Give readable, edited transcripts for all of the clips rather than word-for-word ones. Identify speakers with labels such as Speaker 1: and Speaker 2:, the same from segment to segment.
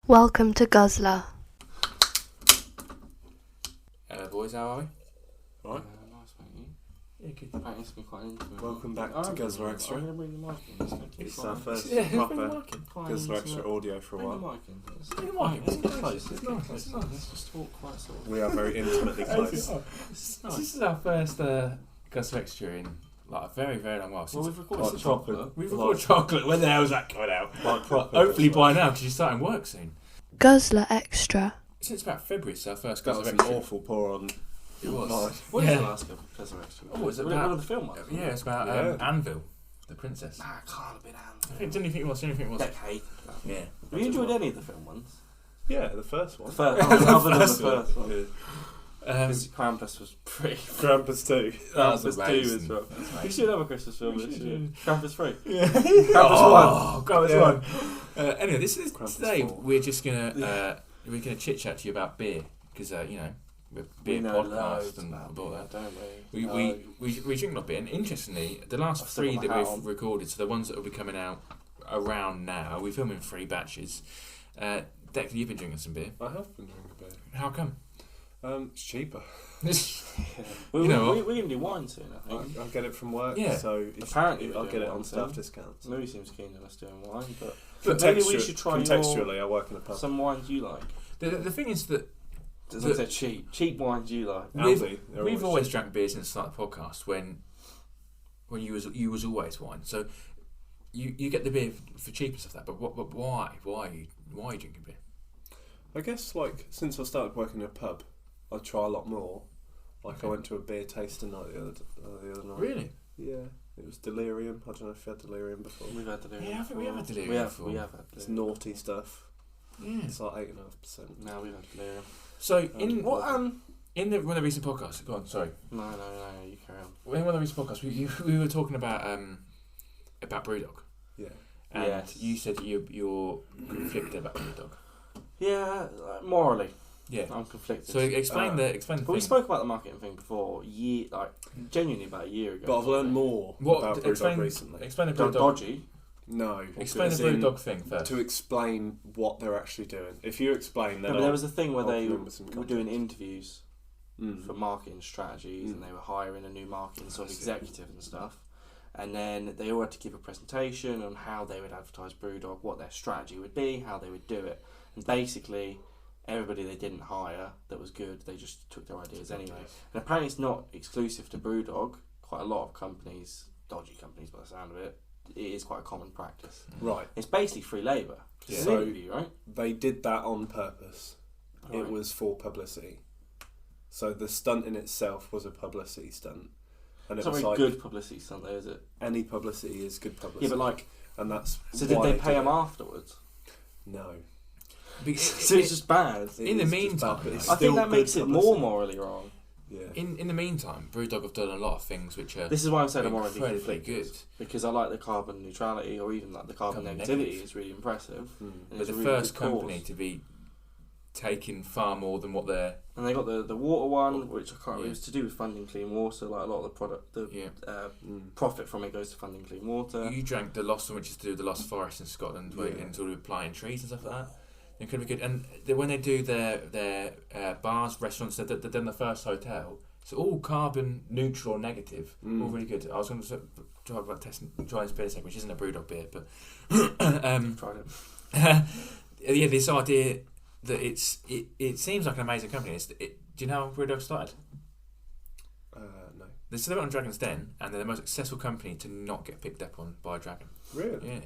Speaker 1: Welcome to Guzzler.
Speaker 2: Hello boys, how are we?
Speaker 3: Right.
Speaker 4: Nice, mate.
Speaker 2: Yeah, good.
Speaker 4: Apparently it's been quite intimate.
Speaker 3: Welcome back to Guzzler Extra.
Speaker 4: I'm going to bring the mic in. It's going to keep
Speaker 3: It's our first
Speaker 2: Yeah, bring the
Speaker 3: proper
Speaker 2: mic in.
Speaker 3: Guzzler Extra audio for a
Speaker 4: Bring the
Speaker 3: while.
Speaker 4: mic in.
Speaker 2: Bring the mic in.
Speaker 4: It's
Speaker 2: It's
Speaker 4: close.
Speaker 2: It's nice. It's nice.
Speaker 4: Let's just talk quite sort of.
Speaker 3: We are very intimately close.
Speaker 4: It's nice.
Speaker 2: This is our first Guzzler Extra in like a very, very long while.
Speaker 4: Well,
Speaker 2: Since
Speaker 4: we've recorded
Speaker 3: Like
Speaker 4: some
Speaker 3: chocolate.
Speaker 4: chocolate.
Speaker 2: we've recorded chocolate. When the hell is that coming out?
Speaker 3: Like proper
Speaker 2: Hopefully
Speaker 3: Guzzler.
Speaker 2: by now, because you're starting work soon.
Speaker 1: Guzzler Extra.
Speaker 2: Since about February, it's our first
Speaker 3: That
Speaker 2: Guzzler
Speaker 3: was an
Speaker 2: Extra.
Speaker 3: awful pour on.
Speaker 2: It was.
Speaker 3: Nice.
Speaker 4: What is
Speaker 2: Yeah.
Speaker 4: the last Guzzler Extra?
Speaker 2: Oh, was it
Speaker 4: One
Speaker 2: about-
Speaker 4: of the film ones?
Speaker 2: Yeah, it's about
Speaker 3: Yeah.
Speaker 2: Anvil, the princess.
Speaker 4: Nah, it can't have been
Speaker 2: Didn't you think it was? Didn't you think it was?
Speaker 4: Decade.
Speaker 2: Yeah.
Speaker 4: Have you enjoyed any of the film ones?
Speaker 3: Yeah, the first one.
Speaker 4: The first, other than the first one.
Speaker 3: Yeah.
Speaker 4: Because Krampus was pretty.
Speaker 3: Krampus 2.
Speaker 2: That was
Speaker 4: Krampus 2
Speaker 2: amazing.
Speaker 4: as well.
Speaker 2: That's
Speaker 4: We
Speaker 2: amazing.
Speaker 4: should have a Christmas film
Speaker 2: We
Speaker 4: this
Speaker 2: should
Speaker 4: year.
Speaker 2: do.
Speaker 4: Krampus 3.
Speaker 3: Yeah.
Speaker 2: Oh, God,
Speaker 3: Yeah.
Speaker 2: one. Anyway, this is
Speaker 3: Krampus
Speaker 2: today.
Speaker 3: 4.
Speaker 2: We're just gonna chit chat to you about beer because we're a beer podcast and all that.
Speaker 4: Don't
Speaker 2: We drink a lot of beer, and interestingly, the last
Speaker 4: I've still
Speaker 2: three
Speaker 4: got my
Speaker 2: that
Speaker 4: hat
Speaker 2: we've
Speaker 4: on.
Speaker 2: recorded, so the ones that will be coming out around now, we film in 3 batches. Declan, you've been drinking some beer.
Speaker 3: I have been drinking beer.
Speaker 2: How come?
Speaker 3: It's cheaper.
Speaker 2: You know what?
Speaker 4: We're going to do wine soon, I think.
Speaker 3: I get it from work,
Speaker 2: Yeah.
Speaker 3: so
Speaker 4: Apparently we're
Speaker 3: I'll
Speaker 4: doing
Speaker 3: get it
Speaker 4: one
Speaker 3: on staff
Speaker 4: soon.
Speaker 3: discounts.
Speaker 4: Louis seems keen on us doing wine, but maybe we should try
Speaker 3: contextually, I work in a pub.
Speaker 4: some wines you like.
Speaker 2: The thing is that
Speaker 4: As I said, cheap wines you like.
Speaker 3: Aldi, they're
Speaker 2: we've always
Speaker 3: cheap.
Speaker 2: drank beer since the start of the podcast when you was always wine. So you get the beer for cheap and stuff like that. But why are you drinking beer?
Speaker 3: I guess since I started working in a pub, I try a lot more. I went to a beer tasting night the other night.
Speaker 2: Really?
Speaker 3: Yeah, it was Delirium. I don't know if you had Delirium before.
Speaker 4: We've had delirium.
Speaker 2: Yeah, I think we have had delirium
Speaker 4: We have
Speaker 2: before.
Speaker 4: we have had
Speaker 3: It's
Speaker 4: delirium.
Speaker 3: naughty stuff.
Speaker 2: Yeah.
Speaker 3: It's like 8.5%.
Speaker 4: No, we've had delirium.
Speaker 2: So in
Speaker 4: What
Speaker 2: in one of the recent podcasts, go on. Sorry.
Speaker 4: No, you carry on.
Speaker 2: In one of the recent podcasts, we were talking about BrewDog,
Speaker 3: Yeah.
Speaker 2: and
Speaker 4: Yes.
Speaker 2: you said you're conflicted about BrewDog.
Speaker 4: Yeah, morally,
Speaker 2: Yeah.
Speaker 4: I'm conflicted.
Speaker 2: So explain the
Speaker 4: but we
Speaker 2: thing.
Speaker 4: spoke about the marketing thing before, genuinely about a year ago.
Speaker 3: But I've learned more
Speaker 2: What
Speaker 3: about
Speaker 2: explain
Speaker 3: BrewDog recently.
Speaker 2: explain the
Speaker 4: Don't
Speaker 2: BrewDog.
Speaker 4: dodgy.
Speaker 3: No.
Speaker 2: Explain the
Speaker 3: as in
Speaker 2: BrewDog thing first.
Speaker 3: To explain what they're actually doing. If you explain,
Speaker 4: No,
Speaker 3: then
Speaker 4: but there was a thing where
Speaker 3: I'll
Speaker 4: they
Speaker 3: remember some
Speaker 4: were doing
Speaker 3: context.
Speaker 4: interviews for marketing strategies,
Speaker 3: Mm.
Speaker 4: and they were hiring a new marketing sort of
Speaker 3: I see.
Speaker 4: executive and stuff. And then they all had to give a presentation on how they would advertise BrewDog, what their strategy would be, how they would do it. And basically, everybody they didn't hire that was good, they just took their ideas anyway. And apparently, it's not exclusive to BrewDog. Quite a lot of companies, dodgy companies by the sound of it, it is quite a common practice.
Speaker 3: Right.
Speaker 4: It's basically free labour. It's
Speaker 3: So-
Speaker 4: an interview, right?
Speaker 3: They did that on purpose. It
Speaker 4: Right.
Speaker 3: was for publicity. So the stunt in itself was a publicity stunt. And
Speaker 4: It's
Speaker 3: it
Speaker 4: not
Speaker 3: was
Speaker 4: very
Speaker 3: like
Speaker 4: good publicity stunt, though, is it?
Speaker 3: any publicity is good publicity.
Speaker 4: Yeah, but like,
Speaker 3: and that's
Speaker 4: so did
Speaker 3: why
Speaker 4: they pay
Speaker 3: did
Speaker 4: them
Speaker 3: it.
Speaker 4: afterwards?
Speaker 3: No.
Speaker 4: So it's just bad.
Speaker 3: It
Speaker 2: In the
Speaker 3: is just
Speaker 2: meantime,
Speaker 3: bad, but it's
Speaker 4: I think
Speaker 3: still
Speaker 4: that makes
Speaker 3: good
Speaker 4: it more
Speaker 3: publicity.
Speaker 4: morally wrong.
Speaker 3: Yeah.
Speaker 2: In the meantime, BrewDog have done a lot of things which are
Speaker 4: This is why I'm saying I'm morally
Speaker 2: incredibly
Speaker 4: conflicted.
Speaker 2: good.
Speaker 4: Because I like the carbon neutrality, or even like the carbon
Speaker 2: Carbon
Speaker 4: negativity
Speaker 2: negative.
Speaker 4: is really impressive.
Speaker 3: Mm.
Speaker 4: And
Speaker 2: But
Speaker 4: it's
Speaker 2: the
Speaker 4: a really
Speaker 2: first
Speaker 4: good cause.
Speaker 2: company to be taking far more than what they're
Speaker 4: And they got the water one, which I can't remember.
Speaker 2: Yeah.
Speaker 4: It was to do with funding clean water. Like a lot of the product, the
Speaker 2: yeah.
Speaker 4: profit from it goes to funding clean water.
Speaker 2: You drank the Lost one, which is to do with the Lost Forest in Scotland, where
Speaker 3: Yeah.
Speaker 2: and sort of planting trees and stuff like that. It could be good. And when they do their bars, restaurants, they've done the first hotel. It's all carbon neutral or negative.
Speaker 3: Mm.
Speaker 2: All really good. I was going to talk about trying this beer, which isn't a BrewDog beer, but
Speaker 4: Tried it.
Speaker 2: yeah, this idea that it seems like an amazing company. Do you know how BrewDog started?
Speaker 3: No.
Speaker 2: They started on Dragon's Den, and they're the most successful company to not get picked up on by a dragon.
Speaker 3: Really?
Speaker 2: Yeah.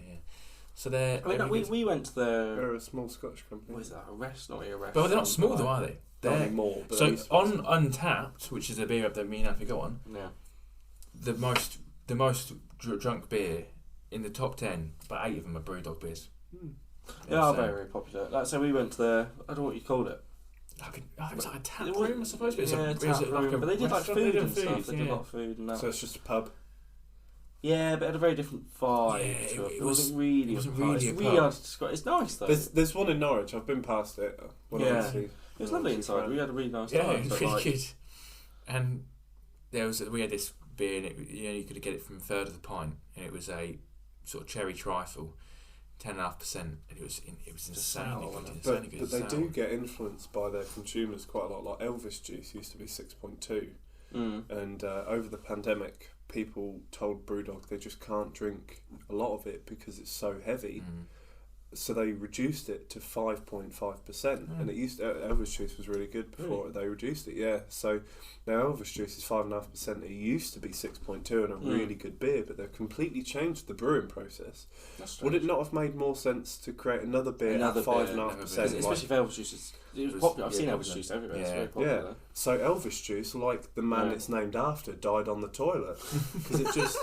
Speaker 2: So they're.
Speaker 4: I mean,
Speaker 2: they're really good.
Speaker 4: we went to the.
Speaker 3: They're a small Scottish company.
Speaker 4: What is that? A rest? Not really a rest.
Speaker 2: But they're not small though, are they?
Speaker 3: Not
Speaker 2: They're,
Speaker 3: anymore. But
Speaker 2: so
Speaker 3: they used to be
Speaker 2: on
Speaker 3: small.
Speaker 2: Untapped, which is a beer that me and Alfie go on,
Speaker 4: Yeah.
Speaker 2: the most drunk beer in the top 10, about 8 of them are BrewDog beers.
Speaker 3: Mm.
Speaker 4: They are
Speaker 2: So-
Speaker 4: very, very popular. Like, so we went to the. I don't know what you called it.
Speaker 2: It's like a tap
Speaker 4: It was-
Speaker 2: room, I suppose. But it's
Speaker 4: yeah,
Speaker 2: a,
Speaker 4: tap
Speaker 2: is it like
Speaker 4: room,
Speaker 2: a
Speaker 4: but they did like
Speaker 2: restaurant?
Speaker 4: food
Speaker 2: They
Speaker 4: and
Speaker 2: did
Speaker 4: stuff. They did a
Speaker 2: yeah.
Speaker 4: lot of food and that.
Speaker 3: So it's just a pub.
Speaker 4: Yeah, but it had a very different vibe
Speaker 2: Yeah,
Speaker 4: to it.
Speaker 2: it
Speaker 4: It wasn't really.
Speaker 2: it wasn't
Speaker 4: a pub.
Speaker 2: really
Speaker 4: It's
Speaker 2: a
Speaker 4: really
Speaker 2: pub.
Speaker 4: hard to describe. It's nice though.
Speaker 3: There's one in Norwich. I've been past it. When I
Speaker 4: Yeah.
Speaker 3: went to see-
Speaker 4: It was
Speaker 3: when I
Speaker 4: lovely
Speaker 3: went to
Speaker 4: inside.
Speaker 3: see
Speaker 4: We had a really nice
Speaker 2: Yeah,
Speaker 4: time.
Speaker 2: it was
Speaker 4: but,
Speaker 2: really
Speaker 4: like,
Speaker 2: good. And we had this beer, and you could get it from a third of the pint, and it was a sort of cherry trifle. 10.5%, and it was insanely
Speaker 4: sour,
Speaker 2: good.
Speaker 3: But,
Speaker 2: Insanely good.
Speaker 3: but they
Speaker 2: sour.
Speaker 3: do get influenced by their consumers quite a lot. Like Elvis juice used to be 6.2, and over the pandemic, people told BrewDog they just can't drink a lot of it because it's so heavy. So they reduced it to 5.5%, and it used Elvis juice was really good before they reduced it. Yeah, so now Elvis juice is 5.5%. It used to be 6.2 and a really good beer, but they've completely changed the brewing process. Would it not have made more sense to create another beer at 5.5%?
Speaker 4: Especially if Elvis juice it was popular. I've seen Elvis juice everywhere. It's very popular.
Speaker 3: Yeah. So Elvis juice, like the man it's named after, died on the toilet because it just.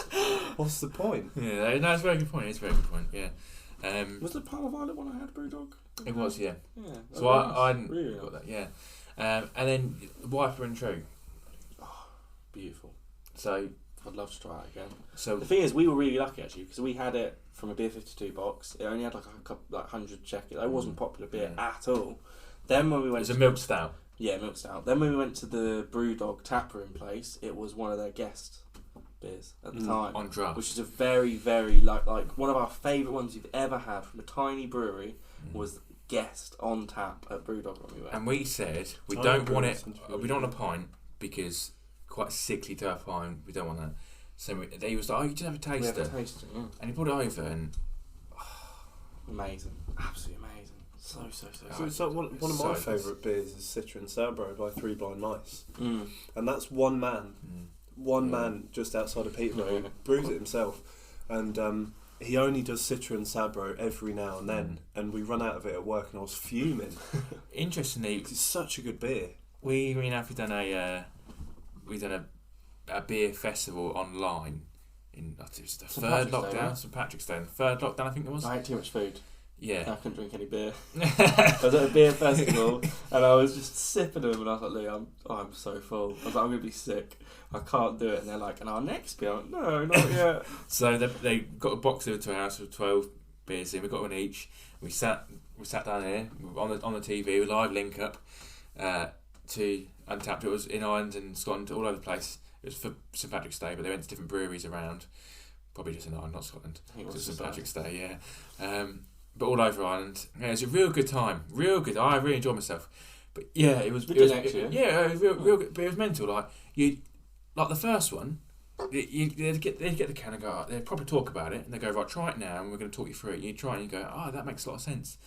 Speaker 3: What's the point?
Speaker 2: Yeah, no, it's a very good point. It's a very good point. Yeah.
Speaker 4: Was the Palmer Violet one I had, BrewDog?
Speaker 2: It was, yeah.
Speaker 4: Yeah.
Speaker 2: So I
Speaker 4: really
Speaker 2: got that, yeah. And then Wiper and True.
Speaker 4: Oh, beautiful.
Speaker 2: So
Speaker 4: I'd love to try it again.
Speaker 2: So
Speaker 4: the thing is, we were really lucky actually because we had it from a Beer 52 box. It only had like a couple, like 100 shekels. It wasn't popular beer at all. Then when we went,
Speaker 2: it was a milk stout.
Speaker 4: Yeah, milk stout. Then when we went to the BrewDog taproom place, it was one of their guest beers at the time
Speaker 2: on draft,
Speaker 4: which is a very, very like one of our favourite ones you've ever had from a tiny brewery. Was guest on tap at BrewDog when we went.
Speaker 2: And we said we don't want it. We don't want a pint because quite sickly to have a pint. We don't want that. So they was like, "Oh, you just have a taster." And he brought it over and
Speaker 4: amazing, absolutely amazing. So.
Speaker 3: So it's like one of my favourite beers is Citra and Sabro by Three Blind Mice, and that's one man. One man just outside of Peterborough who brews it himself, and he only does Citra and Sabro every now and then, and we run out of it at work, and I was fuming.
Speaker 2: Interestingly,
Speaker 3: it's such a good beer.
Speaker 2: We've done a beer festival online in it was the third lockdown, St Patrick's Day, third lockdown I think it was.
Speaker 4: I ate too much food.
Speaker 2: Yeah,
Speaker 4: I couldn't drink any beer. I was at a beer festival and I was just sipping them, and I was like, "Lee, I'm so full." I was like, "I'm gonna be sick. I can't do it." And they're like, "And our next beer?" I'm like, "No, not yet."
Speaker 2: So they got a box over to our house with 12 beers in. We got one each. We sat down here on the TV with live link up to Untapped. It was in Ireland and Scotland, all over the place. It was for St Patrick's Day, but they went to different breweries around. Probably just in Ireland, not Scotland.
Speaker 4: I think it was
Speaker 2: St Patrick's Day, yeah. But all over Ireland. Yeah, it was a real good time. Real good. I really enjoyed myself. But yeah, it was real good. But it was mental. Like the first one, they'd get the can and go. They'd probably talk about it, and they go, "Right, try it now, and we're going to talk you through it." You try it, and you go, "Oh, that makes a lot of sense."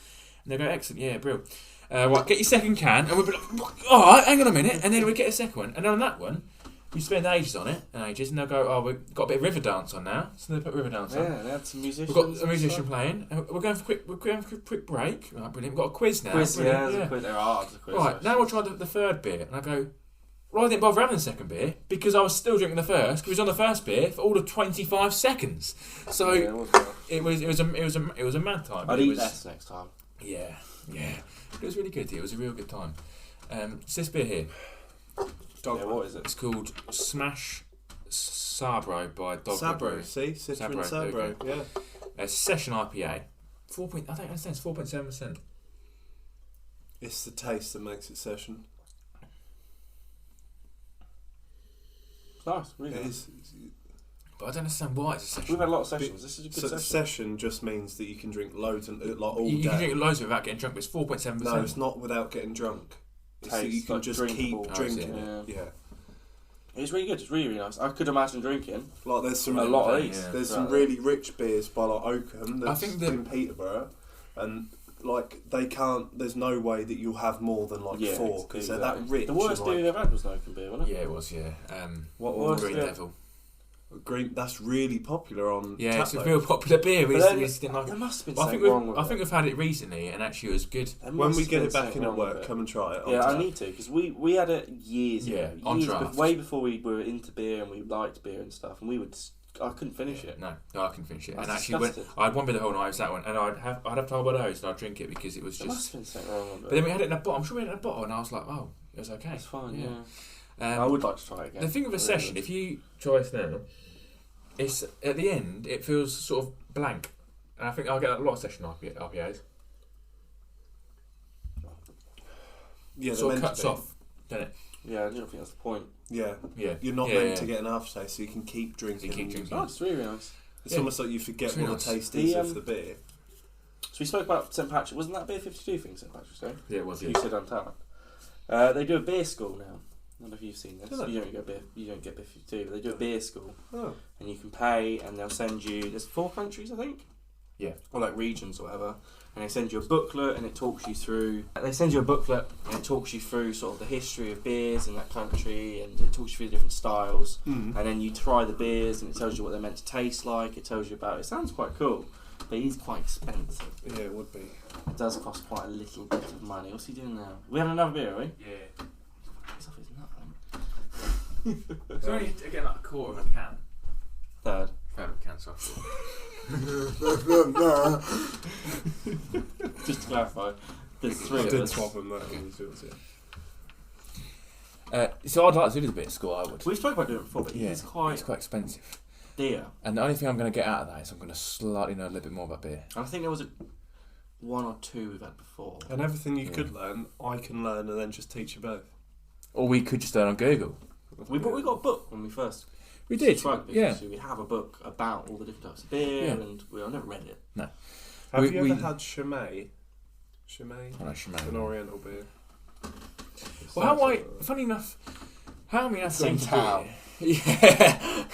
Speaker 2: And they go, "Excellent, yeah, brilliant. Right, get your second can," and we'll be like, "All right, hang on a minute," and then we get a second one, and on that one. We spend ages on it, and they'll go, "Oh, we've got a bit of Riverdance on now," so they put Riverdance on.
Speaker 4: Yeah, they had some musicians.
Speaker 2: We've got a musician playing. And we're going for a quick break. Right, brilliant. We've got a quiz now.
Speaker 4: Quiz, yeah. Quiz. They're hard.
Speaker 2: Right, now we'll try the third beer, and I go, "Well, I didn't bother having the second beer because I was still drinking the first. Because we was on the first beer for all of 25 seconds. So it was a mad time.
Speaker 4: I'd eat less next time.
Speaker 2: Yeah. It was really good. It was a real good time. It's this beer here.
Speaker 4: What is it?
Speaker 2: It's called Smash Sabro by Dogma Brew.
Speaker 3: See? Citra and Sabro, yeah.
Speaker 2: It's Session IPA. I think I understand it's 4.7%.
Speaker 3: It's the taste that makes it session.
Speaker 4: It's nice, really nice.
Speaker 2: But I don't understand why it's a session.
Speaker 4: We've had a lot of sessions. This is a good session.
Speaker 3: Session just means that you can drink loads and all day.
Speaker 2: You can drink loads without getting drunk, but it's 4.7%.
Speaker 3: No, it's not without getting drunk. So you can just keep drinking it. Yeah.
Speaker 4: It's really good. It's really, really nice. I could imagine drinking.
Speaker 3: Like there's some
Speaker 4: a lot of these.
Speaker 3: Yeah. There's some really rich beers by like Oakham that's in Peterborough, and like they can't. There's no way that you'll have more than like 4 because they're that rich.
Speaker 4: The worst beer they've had was an Oakham beer, wasn't it?
Speaker 2: Yeah, it was. Yeah.
Speaker 3: What was
Speaker 2: Green Devil?
Speaker 3: Green. That's really popular on.
Speaker 2: Yeah, it's a real popular beer.
Speaker 4: There must have been something wrong with it.
Speaker 2: I think we've had it recently, and actually it was good.
Speaker 3: When we get it back in at work, come and try it.
Speaker 4: Yeah, I need to because we had it years ago.
Speaker 2: On draft.
Speaker 4: Way before we were into beer and we liked beer and stuff, and I couldn't finish it.
Speaker 2: No, I couldn't finish it.
Speaker 4: That's
Speaker 2: and actually, I had one beer the whole night. It was that one, and I'd have Tarbadose and I'd drink it because it was just.
Speaker 4: There must have been something wrong with it.
Speaker 2: But then we had it in a bottle. I'm sure we had it in a bottle, and I was like, "Oh, it was okay."
Speaker 4: It's fine. Yeah. I would like to try it again.
Speaker 2: The thing with a session, if you try it now. It's at the end. It feels sort of blank, and I think I'll get a lot of session IPAs.
Speaker 3: Yeah,
Speaker 2: sort of cuts off, doesn't it?
Speaker 4: Yeah, I don't think that's the point.
Speaker 3: Yeah. You're not meant to get an aftertaste, so you can keep drinking.
Speaker 4: Oh, it's really nice.
Speaker 3: It's almost like you forget what the taste is of the beer.
Speaker 4: we spoke about St Patrick. Wasn't that Beer 52 thing, St Patrick's Day?
Speaker 2: Yeah, it was.
Speaker 4: You said Untapped. They do a beer school now. I don't know if you've seen this. You don't get Beer 52, but they do a beer school.
Speaker 3: Oh.
Speaker 4: And you can pay, and they'll send you. There's 4 countries, I think.
Speaker 2: Yeah.
Speaker 4: Or like regions or whatever. And they send you a booklet, and it talks you through. They send you a booklet, and it talks you through sort of the history of beers in that country, and it talks you through the different styles. And then you try the beers, and it tells you what they're meant to taste like. It tells you about. It sounds quite cool, but it is quite expensive.
Speaker 3: Yeah, it would be.
Speaker 4: It does cost quite a little bit of money. What's he doing now? We having another beer, are we?
Speaker 2: Yeah.
Speaker 4: He's off his nut,
Speaker 2: It's only again like a quarter of a can.
Speaker 4: Third
Speaker 2: of a can, so I thought.
Speaker 4: Just to clarify, there's 3
Speaker 3: I
Speaker 4: of
Speaker 3: did
Speaker 4: us.
Speaker 3: swap them that one.
Speaker 2: So I'd like to do the bit of school. I would.
Speaker 4: We spoke about doing it before, but it's quite
Speaker 2: expensive.
Speaker 4: dear.
Speaker 2: And the only thing I'm going to get out of that is I'm going to slightly know a little bit more about beer.
Speaker 4: And I think there was 1 or 2 we've had before.
Speaker 3: And everything you could learn, I can learn and then just teach you both.
Speaker 2: Or we could just learn on Google.
Speaker 4: We got a book when we first.
Speaker 2: We did.
Speaker 4: Tried beer,
Speaker 2: Yeah.
Speaker 4: So we have a book about all the different types of beer, and I never read it.
Speaker 2: No.
Speaker 3: Have you
Speaker 2: we-
Speaker 3: ever had Chimay? Chimay?
Speaker 2: I know Chimay.
Speaker 3: It's an Oriental beer.
Speaker 2: Well, funny enough, how many enough got
Speaker 4: Same
Speaker 2: into
Speaker 4: town.
Speaker 2: beer? Yeah.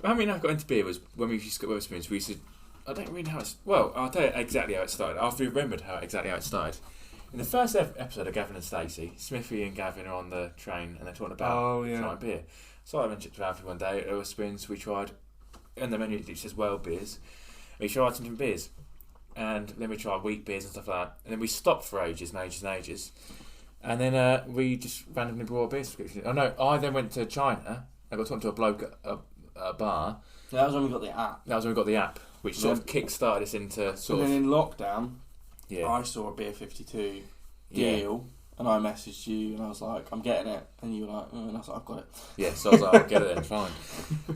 Speaker 2: How many enough got into beer was when we used to go to Wetherspoons. We used to. I don't really know how it's. Well, I'll tell you exactly how it started. I've remembered exactly how it started. In the first episode of Gavin and Stacey, Smithy and Gavin are on the train and they're talking about trying beer. So I mentioned to Alfie one day at Wetherspoons, we tried, and the menu it says world beers. We tried some different beers. And then we tried wheat beers and stuff like that. And then we stopped for ages and ages and ages. And then we just randomly brought a beer subscription. Oh no, I then went to China. I got talking to a bloke at a bar.
Speaker 4: Yeah, that was when we got the app.
Speaker 2: That was when we got the app, which sort of kick-started us into sort
Speaker 4: And
Speaker 2: of...
Speaker 4: then in lockdown,
Speaker 2: Yeah.
Speaker 4: I saw a Beer 52 deal, and I messaged you, and I was like, I'm getting it. And you were like, and I was like, I've got it.
Speaker 2: Yeah, so I was like, I'll get it then, fine.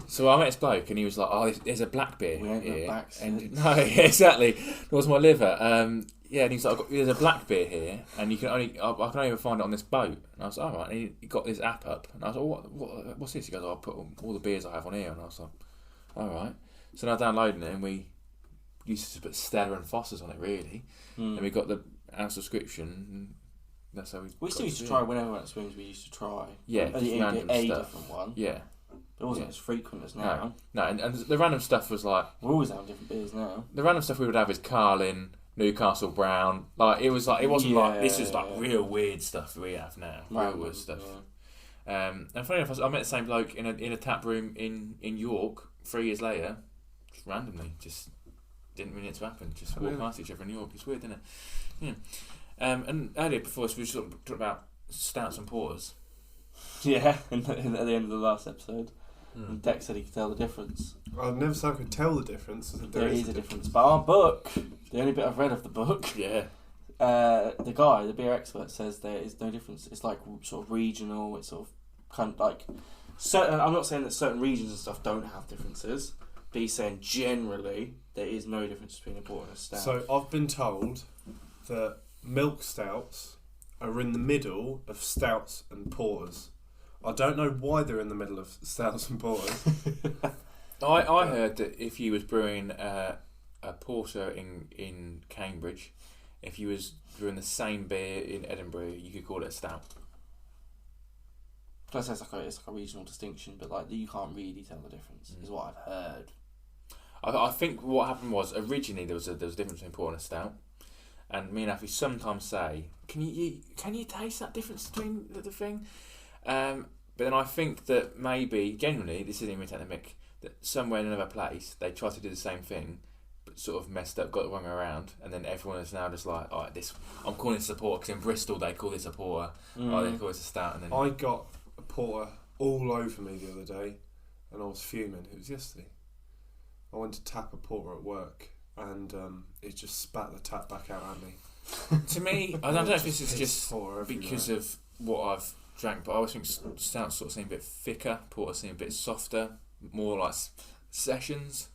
Speaker 2: So I met this bloke, and he was like, oh, there's a black beer
Speaker 4: We ain't got
Speaker 2: here.
Speaker 4: backs.
Speaker 2: And, no, yeah, exactly. It was my liver. Yeah, and he's like, there's a black beer here, and you can I can only ever find it on this boat. And I was like, all right. And he got this app up, and I was like, what's this? He goes, I'll put all the beers I have on here. And I was like, all right. So now downloading it, and we used to put Stella and Foster's on it, really. And we got our subscription, and that's how we
Speaker 4: still used to try, whenever we went to Swings, we used to try
Speaker 2: just random
Speaker 4: a
Speaker 2: stuff.
Speaker 4: different one.
Speaker 2: Yeah.
Speaker 4: It wasn't as frequent as now.
Speaker 2: No, and the random stuff was like...
Speaker 4: We're always having different beers now.
Speaker 2: The random stuff we would have is Carlin, Newcastle Brown. Like, it wasn't like, this is like real weird stuff we have now. Real weird stuff. Yeah. And funny enough, I met the same bloke in a tap room in York 3 years later, just randomly, just didn't mean it to happen. Just walked past each other in York. It's weird, isn't it? Yeah. And earlier before this, we sort of talked about stouts and porters.
Speaker 4: Yeah, at the end of the last episode. And Dex said he could tell the difference.
Speaker 3: I've never said I could tell the difference.
Speaker 4: There is a difference. But our book, the only bit I've read of the book,
Speaker 2: Yeah.
Speaker 4: the guy, the beer expert, says there is no difference. It's like sort of regional. It's sort of kind of like certain. I'm not saying that certain regions and stuff don't have differences, but he's saying generally there is no difference between a porter and a stout.
Speaker 3: So I've been told that milk stouts are in the middle of stouts and porters. I don't know why they're in the middle of stouts and porters.
Speaker 2: I heard that if you was brewing a porter in Cambridge, if you was brewing the same beer in Edinburgh, you could call it a stout.
Speaker 4: Plus, it's like a regional distinction, but like you can't really tell the difference. Is what I've heard.
Speaker 2: I think what happened was originally there was a difference between porter and a stout, and me and Alfie sometimes say, "Can you taste that difference between the thing?" But then I think that maybe genuinely this isn't even taking the mick, that somewhere in another place they tried to do the same thing, but sort of messed up, got the wrong way around, and then everyone is now just like, "All right, I'm calling this a porter because in Bristol they call this a porter, or they call this a stout." And then
Speaker 3: I got a porter all over me the other day, and I was fuming. It was yesterday. I went to tap a porter at work, and it just spat the tap back out at me.
Speaker 2: to me, I don't know if this is just
Speaker 3: porter
Speaker 2: because of what I've drank, but I always think stouts sort of seem a bit thicker, porter seem a bit softer, more like sessions.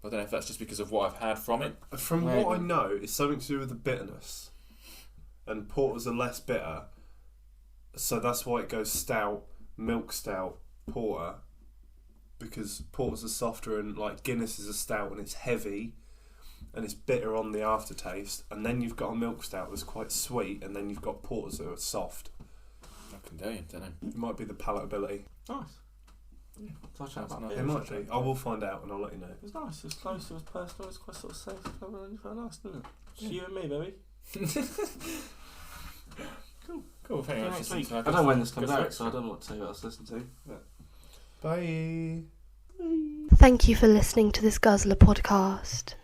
Speaker 2: I don't know if that's just because of what I've had from it.
Speaker 3: From what I know, it's something to do with the bitterness, and porters are less bitter, so that's why it goes stout, milk stout, porter, because porters are softer, and like Guinness is a stout and it's heavy, and it's bitter on the aftertaste, and then you've got a milk stout that's quite sweet, and then you've got porters that are soft.
Speaker 2: I can do, don't know.
Speaker 3: It might be the palatability.
Speaker 4: Nice. Yeah. So I'll chat about
Speaker 2: nice.
Speaker 4: it.
Speaker 3: It might be. I will find out and I'll let you know.
Speaker 4: It was nice. It was close. It was personal. It was quite sort of safe. It felt nice, didn't it? Just you and me, baby.
Speaker 2: Cool. Thank you.
Speaker 4: Next week. I don't know when this comes out, so I don't know what else to listen to. But.
Speaker 3: Bye.
Speaker 1: Thank you for listening to this Guzzler podcast.